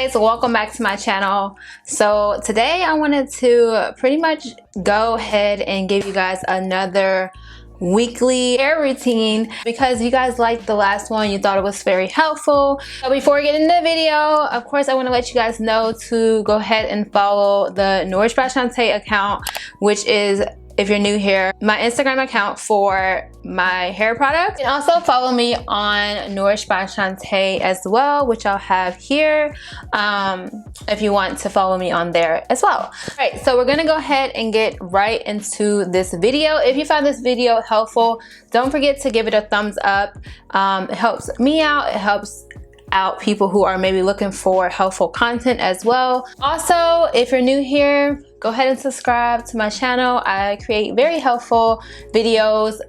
guys, welcome back to my channel. So today I wanted to pretty much go ahead and give you guys another weekly hair routine because you guys liked the last one. You thought it was very helpful. So before we get into the video, of course I want to let you guys know to go ahead and follow the Nourished by Shawntas account, which is, if you're new here, my Instagram account for my hair products. And also follow me on Nourished by Shawntas as well, which I'll have here if you want to follow me on there as well. All right, so we're gonna go ahead and get right into this video. If you found this video helpful, don't forget to give it a thumbs up. It helps me out, it helps out people who are maybe looking for helpful content as well. Also, if you're new here, go ahead and subscribe to my channel. I create very helpful videos,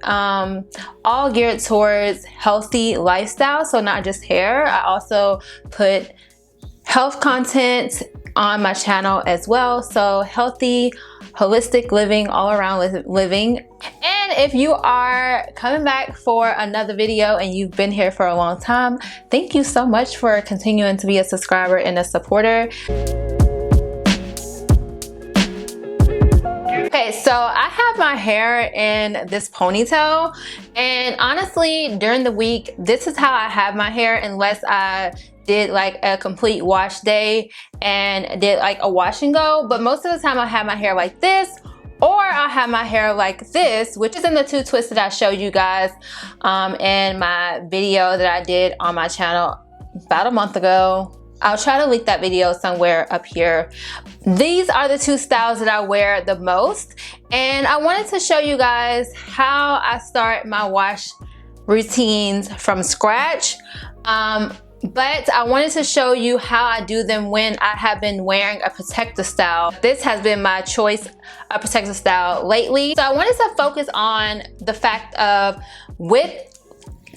all geared towards healthy lifestyle, so not just hair. I also put health content on my channel as well, so healthy, holistic living, all around living. And if you are coming back for another video and you've been here for a long time, thank you so much for continuing to be a subscriber and a supporter. Okay, so I have my hair in this ponytail, and honestly during the week this is how I have my hair, unless I did like a complete wash day and did like a wash and go. But most of the time I have my hair like this, or I'll have my hair like this, which is in the two twists that I showed you guys in my video that I did on my channel about a month ago. I'll try to link that video somewhere up here. These are the two styles that I wear the most, and I wanted to show you guys how I start my wash routines from scratch. But I wanted to show you how I do them when I have been wearing a protective style. This has been my choice of protective style lately. So I wanted to focus on the fact of with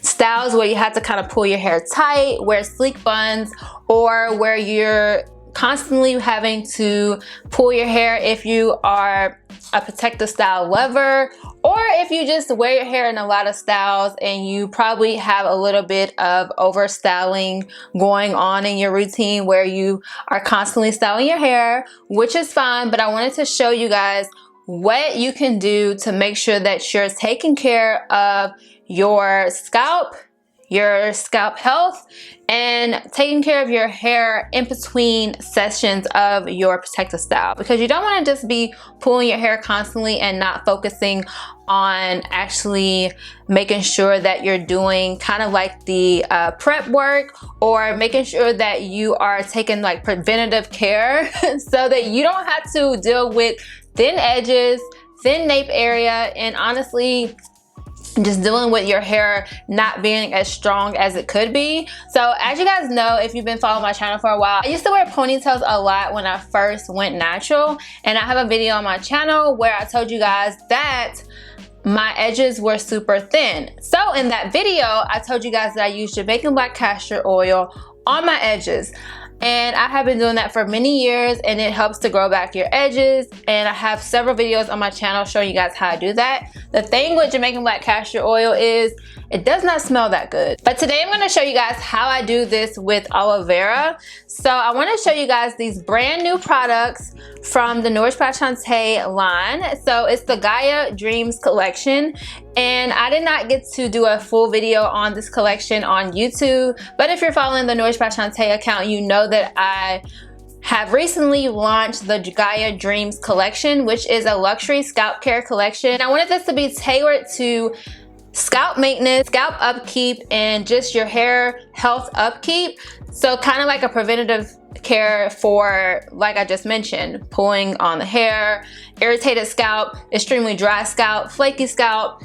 styles where you have to kind of pull your hair tight, wear sleek buns, or where you're constantly having to pull your hair if you are a protective style lover, or if you just wear your hair in a lot of styles and you probably have a little bit of over styling going on in your routine where you are constantly styling your hair, which is fine. But I wanted to show you guys what you can do to make sure that you're taking care of your scalp health, and taking care of your hair in between sessions of your protective style, because you don't want to just be pulling your hair constantly and not focusing on actually making sure that you're doing kind of like the prep work, or making sure that you are taking like preventative care so that you don't have to deal with thin edges, thin nape area, and honestly just dealing with your hair not being as strong as it could be. So as you guys know, if you've been following my channel for a while, I used to wear ponytails a lot when I first went natural, and I have a video on my channel where I told you guys that my edges were super thin. So in that video I told you guys that I used Jamaican black castor oil on my edges, and I have been doing that for many years, and it helps to grow back your edges. And I have several videos on my channel showing you guys how to do that. The thing with Jamaican black castor oil is it does not smell that good. But today I'm going to show you guys how I do this with aloe vera. So I want to show you guys these brand new products from the Nourished by Shawntas line. So it's the Gaia Dreams collection, and I did not get to do a full video on this collection on YouTube, but if you're following the Nourished by Shawntas account, you know that I have recently launched the Gaia Dreams collection, which is a luxury scalp care collection. I wanted this to be tailored to scalp maintenance, scalp upkeep, and just your hair health upkeep. So kind of like a preventative care for, like I just mentioned, pulling on the hair, irritated scalp, extremely dry scalp, flaky scalp,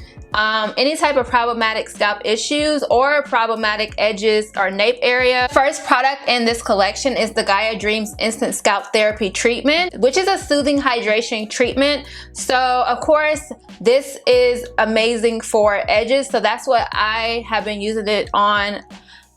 any type of problematic scalp issues or problematic edges or nape area. First product in this collection is the Gaia Dreams Instant Scalp Therapy Treatment, which is a soothing hydration treatment. So of course this is amazing for edges, so that's what I have been using it on.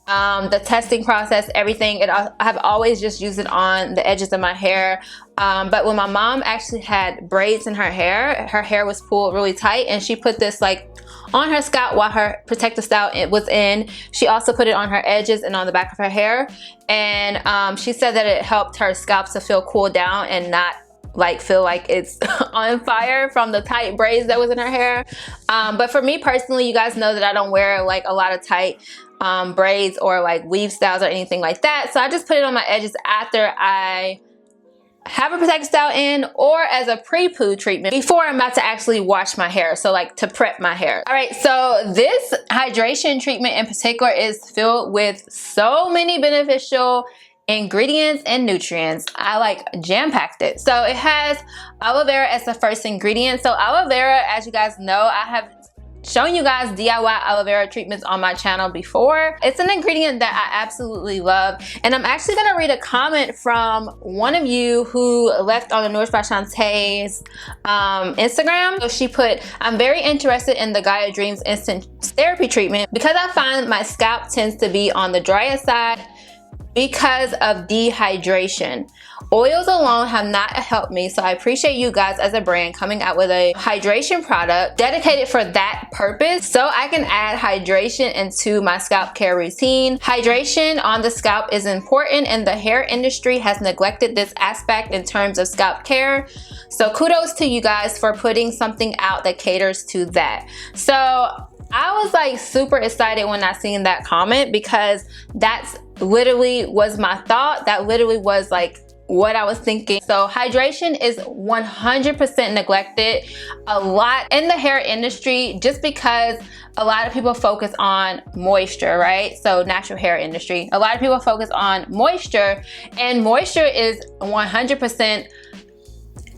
The testing process, everything, I have always just used it on the edges of my hair. But when my mom actually had braids in her hair was pulled really tight, and she put this like on her scalp while her protective style was in. She also put it on her edges and on the back of her hair, and she said that it helped her scalp to feel cool down and not like feel like it's on fire from the tight braids that was in her hair. But for me personally, you guys know that I don't wear like a lot of tight braids or like weave styles or anything like that, so I just put it on my edges after I have a protective style in, or as a pre-poo treatment before I'm about to actually wash my hair, so like to prep my hair. All right, so this hydration treatment in particular is filled with so many beneficial ingredients and nutrients. I like jam-packed it. So it has aloe vera as the first ingredient. So aloe vera, as you guys know, I have shown you guys DIY aloe vera treatments on my channel before. It's an ingredient that I absolutely love, and I'm actually gonna read a comment from one of you who left on the Nourished by Shawntas Instagram. So she put, "I'm very interested in the Gaia Dreams Instant Therapy treatment because I find my scalp tends to be on the drier side because of dehydration. Oils alone have not helped me, so I appreciate you guys as a brand coming out with a hydration product dedicated for that purpose, so I can add hydration into my scalp care routine. Hydration on the scalp is important, and the hair industry has neglected this aspect in terms of scalp care. So kudos to you guys for putting something out that caters to that." So I was like super excited when I seen that comment, because that's literally was my thought. That literally was like what I was thinking. So hydration is 100% neglected a lot in the hair industry, just because a lot of people focus on moisture, right? So natural hair industry, a lot of people focus on moisture, and moisture is 100%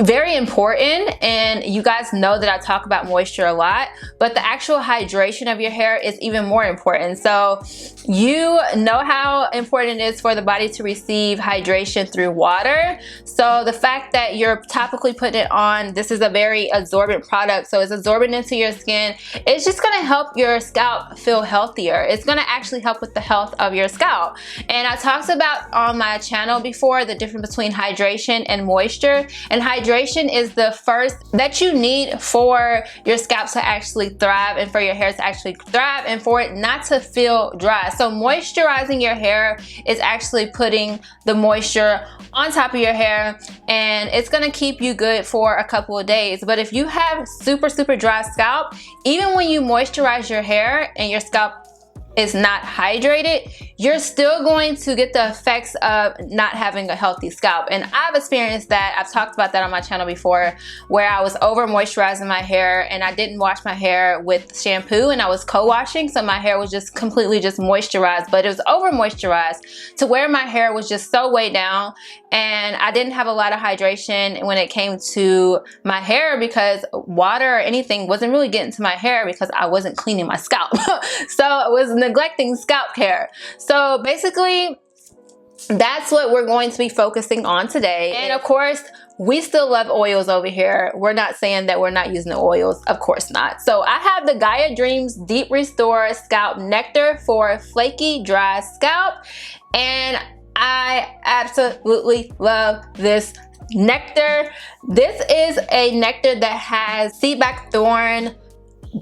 very important, and you guys know that I talk about moisture a lot, but the actual hydration of your hair is even more important. So you know how important it is for the body to receive hydration through water. So the fact that you're topically putting it on, this is a very absorbent product, so it's absorbing into your skin. It's just gonna help your scalp feel healthier. It's gonna actually help with the health of your scalp. And I talked about on my channel before the difference between hydration and moisture, and hydration is the first that you need for your scalp to actually thrive, and for your hair to actually thrive, and for it not to feel dry. So moisturizing your hair is actually putting the moisture on top of your hair, and it's gonna keep you good for a couple of days. But if you have super dry scalp, even when you moisturize your hair and your scalp is not hydrated, you're still going to get the effects of not having a healthy scalp. And I've experienced that. I've talked about that on my channel before, where I was over moisturizing my hair and I didn't wash my hair with shampoo, and I was co-washing, so my hair was just completely just moisturized, but it was over moisturized to where my hair was just so weighed down, and I didn't have a lot of hydration when it came to my hair, because water or anything wasn't really getting to my hair because I wasn't cleaning my scalp. So it was neglecting scalp care. So basically, that's what we're going to be focusing on today. And of course, we still love oils over here. We're not saying that we're not using the oils, of course not. So I have the Gaia Dreams Deep Restore Scalp Nectar for flaky, dry scalp, and I absolutely love this nectar. This is a nectar that has sea blackthorn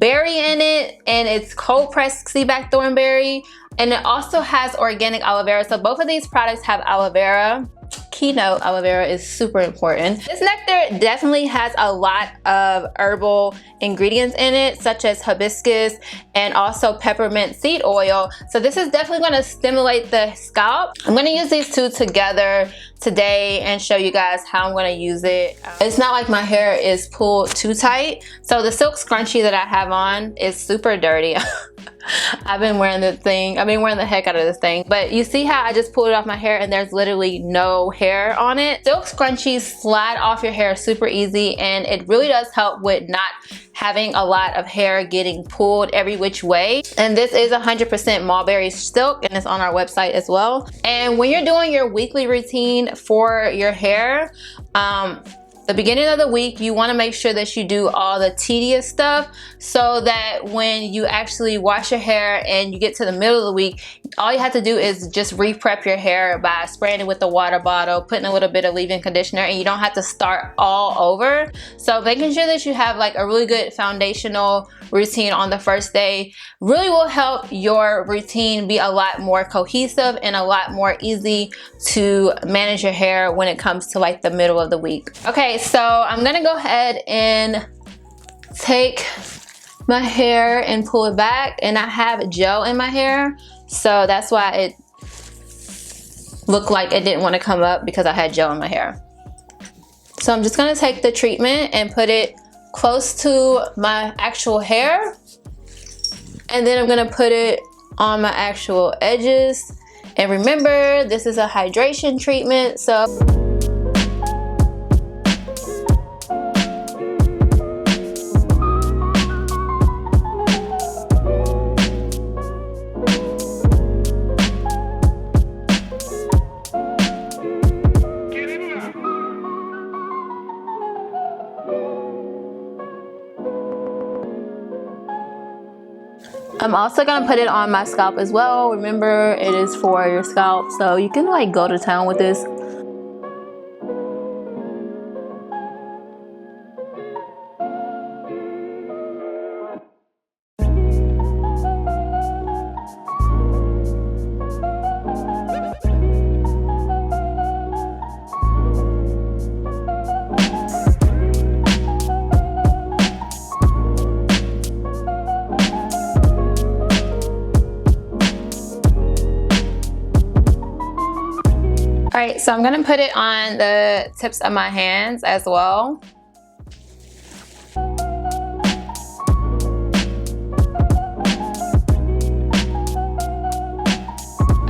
berry in it, and it's cold pressed sea blackthorn berry, and it also has organic aloe vera. So both of these products have aloe vera. Keynote, aloe vera is super important. This nectar definitely has a lot of herbal ingredients in it, such as hibiscus and also peppermint seed oil. So this is definitely going to stimulate the scalp. I'm going to use these two together today and show you guys how I'm going to use it. It's not like my hair is pulled too tight. So the silk scrunchie that I have on is super dirty. I've been wearing the thing. I've been wearing the heck out of this thing. But you see how I just pulled it off my hair and there's literally no hair on it? Silk scrunchies slide off your hair super easy, and it really does help with not having a lot of hair getting pulled every which way. And this is 100% mulberry silk, and it's on our website as well. And when you're doing your weekly routine for your hair, the beginning of the week, you want to make sure that you do all the tedious stuff so that when you actually wash your hair and you get to the middle of the week, all you have to do is just re-prep your hair by spraying it with the water bottle, putting a little bit of leave-in conditioner, and you don't have to start all over. So making sure that you have like a really good foundational routine on the first day really will help your routine be a lot more cohesive and a lot more easy to manage your hair when it comes to like the middle of the week. Okay, so I'm gonna go ahead and take my hair and pull it back, and I have gel in my hair, so that's why it looked like it didn't want to come up, because I had gel in my hair. So I'm just gonna take the treatment and put it close to my actual hair, and then I'm gonna put it on my actual edges. And remember, this is a hydration treatment, so I'm also gonna put it on my scalp as well. Remember, it is for your scalp, so you can like go to town with this. Alright, so I'm going to put it on the tips of my hands as well.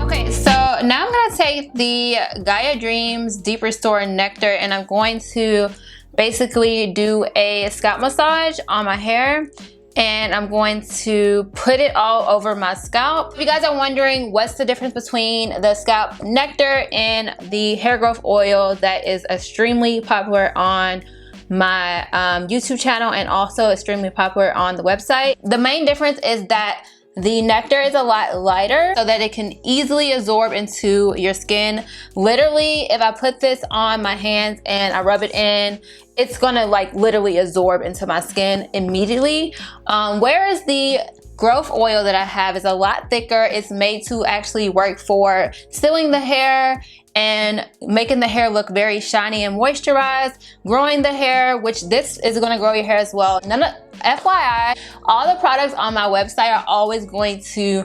Okay, so now I'm going to take the Gaia Dreams Deep Restore Nectar, and I'm going to basically do a scalp massage on my hair. And I'm going to put it all over my scalp. If you guys are wondering what's the difference between the scalp nectar and the hair growth oil that is extremely popular on my YouTube channel and also extremely popular on the website, the main difference is that the nectar is a lot lighter so that it can easily absorb into your skin. Literally, if I put this on my hands and I rub it in, it's gonna like literally absorb into my skin immediately. Whereas the growth oil that I have is a lot thicker. It's made to actually work for sealing the hair and making the hair look very shiny and moisturized, growing the hair, which this is gonna grow your hair as well. FYI, all the products on my website are always going to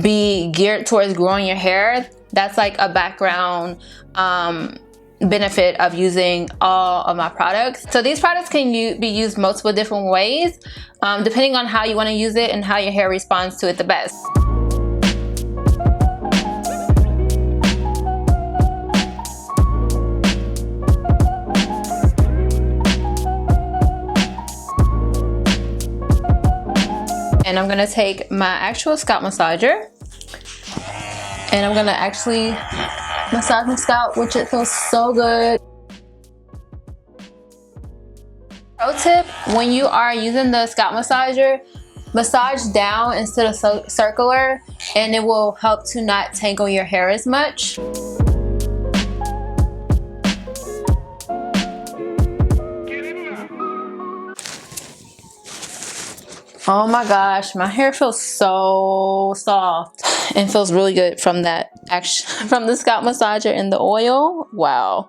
be geared towards growing your hair. That's like a background benefit of using all of my products. So these products can be used multiple different ways, depending on how you wanna use it and how your hair responds to it the best. And I'm gonna take my actual scalp massager and I'm gonna actually massage my scalp, which it feels so good. Pro tip, when you are using the scalp massager, massage down instead of circular, and it will help to not tangle your hair as much. Oh my gosh, my hair feels so soft and feels really good from that from the scalp massager and the oil. Wow.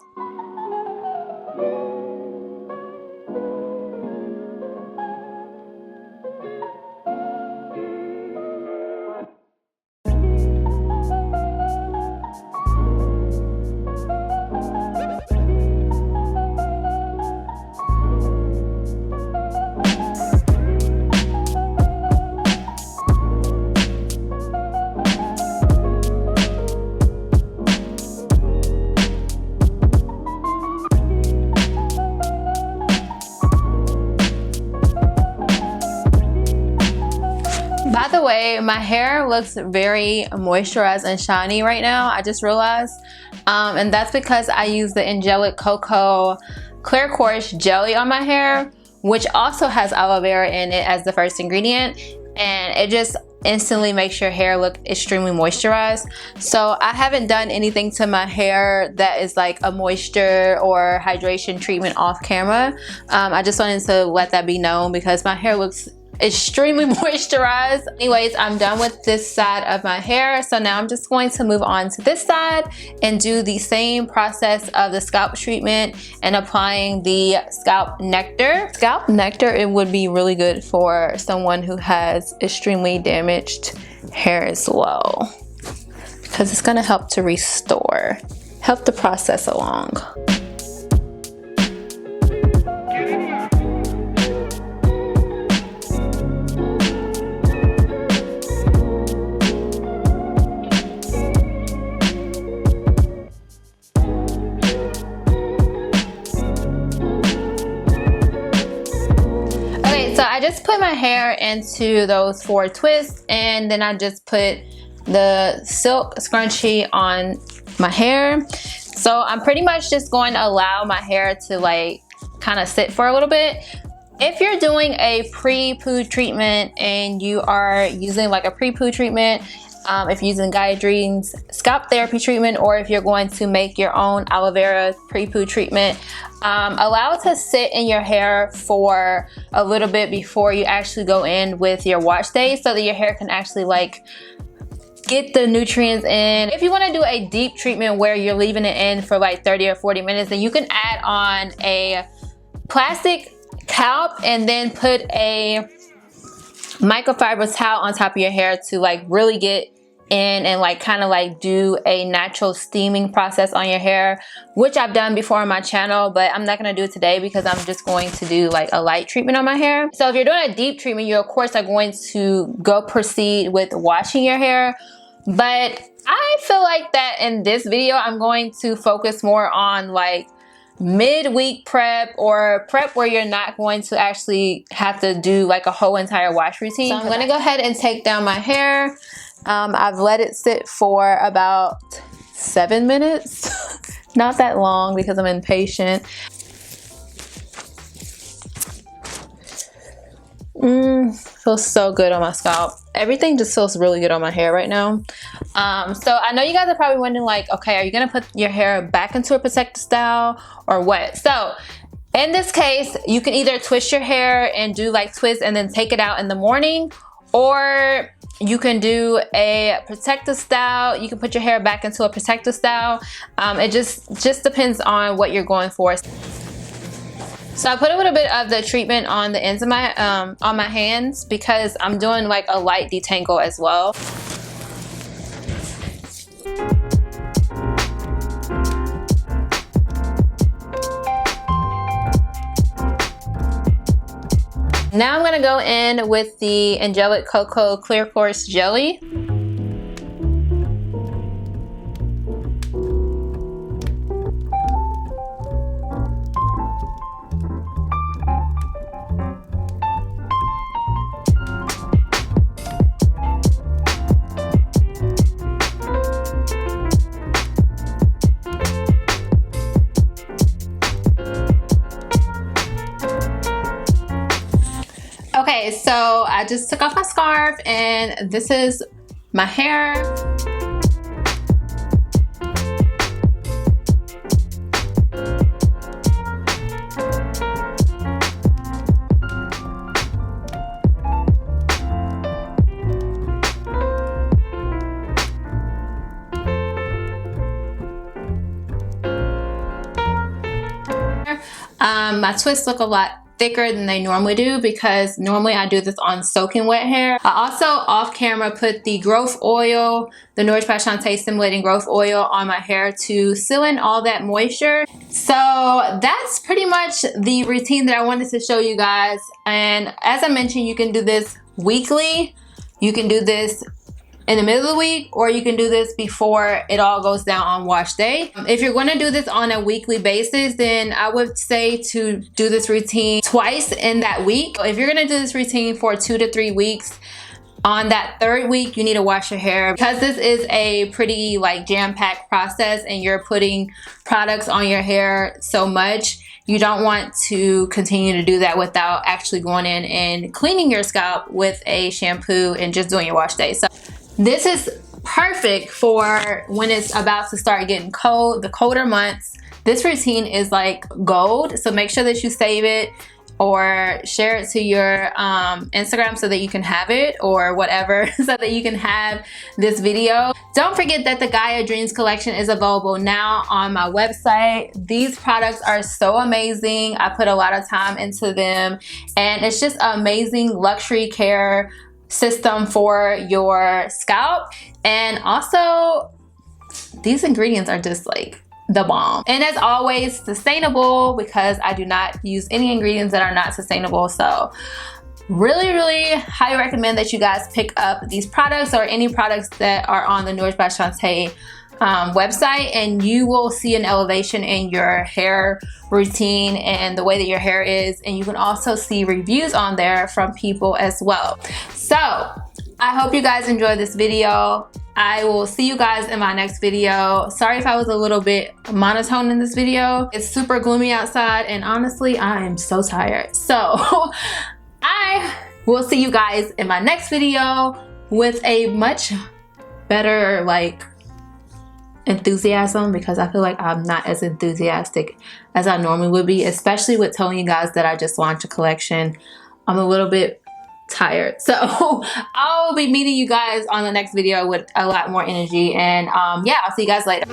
By the way, my hair looks very moisturized and shiny right now. I just realized And that's because I use the Angelic Cocoa Clear Course Jelly on my hair, which also has aloe vera in it as the first ingredient, and it just instantly makes your hair look extremely moisturized. So I haven't done anything to my hair that is like a moisture or hydration treatment off camera. I just wanted to let that be known because my hair looks extremely moisturized. Anyways, I'm done with this side of my hair, so now I'm just going to move on to this side and do the same process of the scalp treatment and applying the scalp nectar. Scalp nectar, it would be really good for someone who has extremely damaged hair as well, because it's going to help to restore, help the process along. So I just put my hair into those 4 twists, and then I just put the silk scrunchie on my hair. So I'm pretty much just going to allow my hair to like kind of sit for a little bit. If you're doing a pre-poo treatment and you are using like a pre-poo treatment, if you're using Gaia Dreams scalp therapy treatment, or if you're going to make your own aloe vera pre-poo treatment, allow it to sit in your hair for a little bit before you actually go in with your wash day, so that your hair can actually like get the nutrients in. If you want to do a deep treatment where you're leaving it in for like 30 or 40 minutes, then you can add on a plastic scalp and then put a microfiber towel on top of your hair to like really get in and like kind of like do a natural steaming process on your hair, which I've done before on my channel, but I'm not going to do it today because I'm just going to do like a light treatment on my hair. So if you're doing a deep treatment, you of course are going to go proceed with washing your hair, but I feel like that in this video I'm going to focus more on like mid-week prep, or prep where you're not going to actually have to do like a whole entire wash routine. So I'm going to go ahead and take down my hair. I've let it sit for about 7 minutes. Not that long because I'm impatient. Feels so good on my scalp. Everything just feels really good on my hair right now. So I know you guys are probably wondering like, okay, are you gonna put your hair back into a protective style or what? So in this case, you can either twist your hair and do like twists and then take it out in the morning, or you can do a protective style. You can put your hair back into a protective style. It just depends on what you're going for. So I put a little bit of the treatment on the ends of my on my hands because I'm doing like a light detangle as well. Now I'm gonna go in with the Angelic Cocoa Clear Course Jelly. Okay, so I just took off my scarf and this is my hair. My twists look a lot thicker than they normally do because normally I do this on soaking wet hair. I also off camera put the growth oil, the Nourished by Shawntas stimulating growth oil on my hair to seal in all that moisture. So that's pretty much the routine that I wanted to show you guys. And as I mentioned, you can do this weekly. You can do this in the middle of the week, or you can do this before it all goes down on wash day. If you're going to do this on a weekly basis, then I would say to do this routine twice in that week. If you're going to do this routine for 2 to 3 weeks, On that third week, you need to wash your hair. Because this is a pretty like jam-packed process and you're putting products on your hair so much, you don't want to continue to do that without actually going in and cleaning your scalp with a shampoo and just doing your wash day. So this is perfect for when it's about to start getting cold, the colder months. This routine is like gold, so make sure that you save it or share it to your Instagram so that you can have it, or whatever, so that you can have this video. Don't forget that the Gaia Dreams collection is available now on my website. These products are so amazing. I put a lot of time into them, and it's just an amazing luxury care system for your scalp. And also, these ingredients are just like the bomb. And as always, sustainable, because I do not use any ingredients that are not sustainable. So really highly recommend that you guys pick up these products or any products that are on the Nourished by Shawntas website, and you will see an elevation in your hair routine and the way that your hair is. And you can also see reviews on there from people as well. So I hope you guys enjoyed this video. I will see you guys in my next video. Sorry if I was a little bit monotone in this video. It's super gloomy outside, and honestly, I am so tired. So I will see you guys in my next video with a much better like enthusiasm, because I feel like I'm not as enthusiastic as I normally would be, especially with telling you guys that I just launched a collection. I'm a little bit tired, so I'll be meeting you guys on the next video with a lot more energy. And yeah, I'll see you guys later.